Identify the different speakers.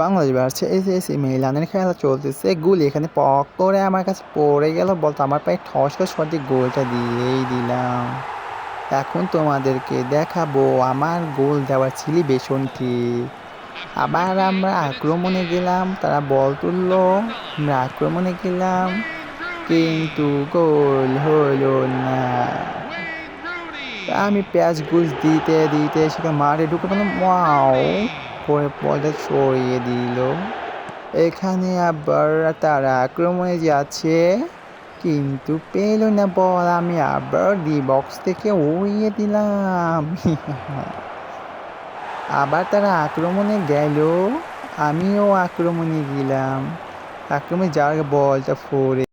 Speaker 1: Bangladesh versus SSC মিলানের খেলা চলতেছে। গুলি এখানে পক করে আমার কাছে পড়ে গেল, বলতো আমার পায়ে ঠস করে সঠিক গোলটা দিয়েই দিলাম। এখন তোমাদেরকে দেখাবো আমার গোল দেওয়ার সেলিব্রেশন ঠিক। আবার আমরা আক্রমণে গেলাম, তারা বল তুললো, আমরা আক্রমণে গেলাম, কিন্তু গোল হলো না। আমি প্যাচ ঘুষ দিতে দিতে সেখানে মাঠে ঢুকে পেলাম, ওয়াও করে বলটা সরিয়ে দিল। এখানে আবার তারা আক্রমণে যাচ্ছে, কিন্তু পেল না বল। আমি আবার ডি বক্স থেকে উড়িয়ে দিলাম। আবার তারা আক্রমণে গেল, আমিও আক্রমণে গেলাম। আক্রমণে যাওয়ার বলটা ফোরে